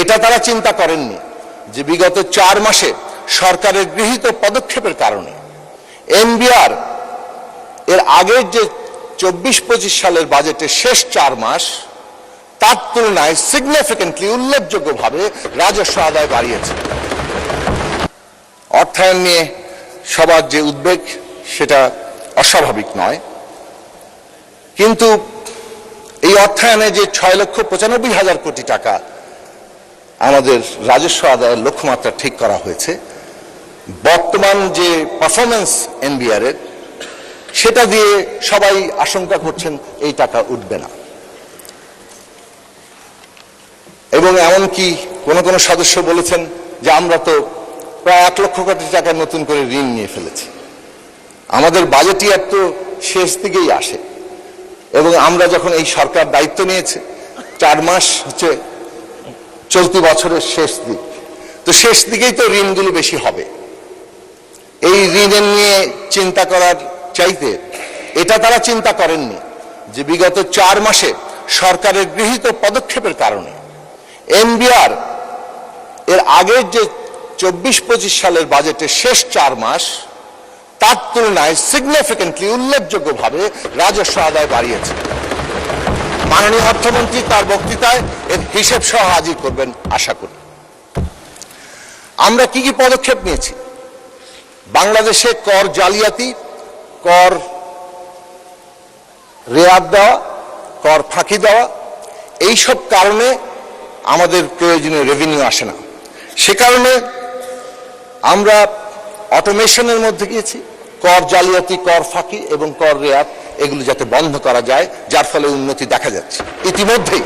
এটা তারা চিন্তা করেননি যে বিগত 4 মাসে সরকারের গৃহীত পদক্ষেপের কারণে এনবিআর এর আগের যে 24-25 সালের বাজেটের শেষ 4 মাস তার তুলনায় সিগনিফিকেন্টলি উল্লেখযোগ্যভাবে রাজস্ব আদায় বাড়িয়েছে। অর্থায়ন নিয়ে সবার যে উদ্বেগ সেটা অস্বাভাবিক নয়, কিন্তু এই অর্থায়নে যে 6,95,000 কোটি টাকা আমাদের রাজস্ব আদায়ের লক্ষ্যমাত্রা ঠিক করা হয়েছে, বর্তমান যে পারফরমেন্স এনবিআর এর সেটা দিয়ে সবাই আশঙ্কা করছেন এই টাকা উঠবে না। এবং এমনকি কোন কোন সদস্য বলেছেন যে আমরা তো প্রায় 1 লক্ষ কোটি টাকা নতুন করে ঋণ নিয়ে ফেলেছি। আমাদের বাজেট ইয়ার তো শেষ দিকেই আসে এবং আমরা যখন এই সরকার দায়িত্ব নিয়েছে 4 মাস হচ্ছে চলতি বছরের শেষ দিক, তো শেষ দিকেই তো ঋণগুলো বেশি হবে। এই ঋণের নিয়ে চিন্তা করার চাইতে এটা তারা চিন্তা করেননি যে বিগত 4 মাসে সরকারের গৃহীত পদক্ষেপের কারণে এনবিআর এর আগের যে 24-25 সালের বাজেটের শেষ 4 মাস তার তুলনায় সিগনিফিকেন্টলি উল্লেখযোগ্যভাবে রাজস্ব আদায় বাড়িয়েছে। মাননীয় অর্থমন্ত্রী তার বক্তৃতায় এর হিসেব সহ হাজির করবেন আশা করি। আমরা কি কি পদক্ষেপ নিয়েছি? বাংলাদেশে কর জালিয়াতি, কর রেয়াত দেওয়া, কর ফাঁকি দেওয়া, এইসব কারণে আমাদের প্রয়োজনীয় রেভিনিউ আসে না। সে কারণে আমরা অটোমেশনের মধ্যে গিয়েছি, কর জালিয়াতি, কর ফাঁকি এবং কর রেয়াত এগুলো যাতে বন্ধ করা যায়, যার ফলে উন্নতি দেখা যাচ্ছে ইতিমধ্যেই।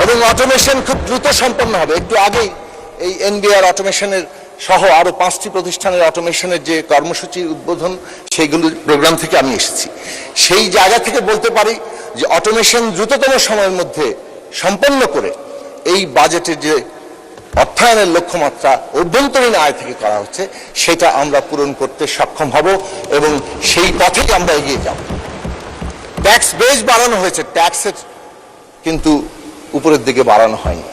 এবং অটোমেশন খুব দ্রুত সম্পন্ন হবে। একটু আগেই এই এনবিআর অটোমেশনের সহ আরো 5টি প্রতিষ্ঠানের অটোমেশনের যে কর্মসূচির উদ্বোধন, সেইগুলো প্রোগ্রাম থেকে আমি এসেছি। সেই জায়গা থেকে বলতে পারি যে অটোমেশন দ্রুততম সময়ের মধ্যে সম্পন্ন করে এই বাজেটের যে অর্থায়নের লক্ষ্যমাত্রা অভ্যন্তরীণ আয় থেকে করা হচ্ছে সেটা আমরা পূরণ করতে সক্ষম হব এবং সেই পথেই আমরা এগিয়ে যাব। ট্যাক্স বেস বাড়ানো হয়েছে, ট্যাক্সের কিন্তু উপরের দিকে বাড়ানো হয়নি।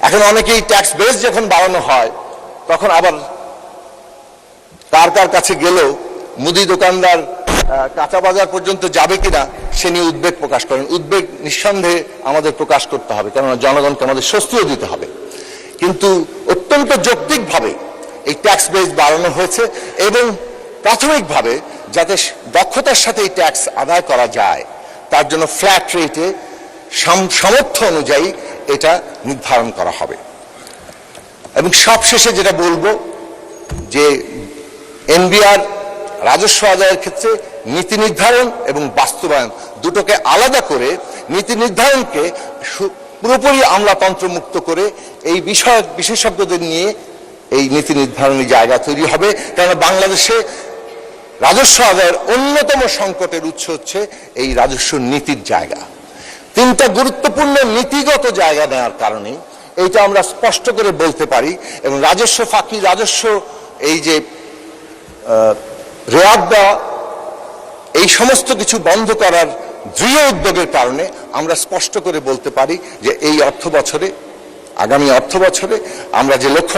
এখন অনেকেই ট্যাক্স বেস যখন বাড়ানো হয় তখন আবার কার কার কাছে গেলেও মুদি দোকানদার কাঁচা বাজার পর্যন্ত যাবে কিনা সে নিয়ে উদ্বেগ প্রকাশ করেন। উদ্বেগ নিঃসন্দেহে আমাদের প্রকাশ করতে হবে, কেননা জনগণকে আমাদের স্বস্তিও দিতে হবে। কিন্তু অত্যন্ত যৌক্তিকভাবে এই ট্যাক্স বেস বাড়ানো হয়েছে এবং প্রাথমিকভাবে যাতে দক্ষতার সাথে এই ট্যাক্স আদায় করা যায় তার জন্য ফ্ল্যাট রেটে সামর্থ্য অনুযায়ী এটা নির্ধারণ করা হবে। এবং সবশেষে যেটা বলবো যে এনবিআর রাজস্ব আদায়ের ক্ষেত্রে নীতি নির্ধারণ এবং বাস্তবায়ন দুটোকে আলাদা করে, নীতি নির্ধারণকে পুরোপুরি আমলাতন্ত্র মুক্ত করে এই বিষয়ক বিশেষজ্ঞদের নিয়ে এই নীতি নির্ধারণী জায়গা তৈরি হবে। কারণ বাংলাদেশে রাজস্ব আদায়ের অন্যতম সংকটের উৎস হচ্ছে এই রাজস্ব নীতির জায়গা। 3টা গুরুত্বপূর্ণ নীতিগত জায়গা নেওয়ার কারণে এইটা আমরা স্পষ্ট করে বলতে পারি। এবং রাজস্ব ফাঁকি, রাজস্ব এই যে রেয়াত দেওয়া, এই সমস্ত কিছু বন্ধ করার দৃঢ় উদ্যোগের কারণে আমরা স্পষ্ট করে বলতে পারি যে এই অর্থ বছরে, আগামী অর্থ বছরে আমরা যে লক্ষ্য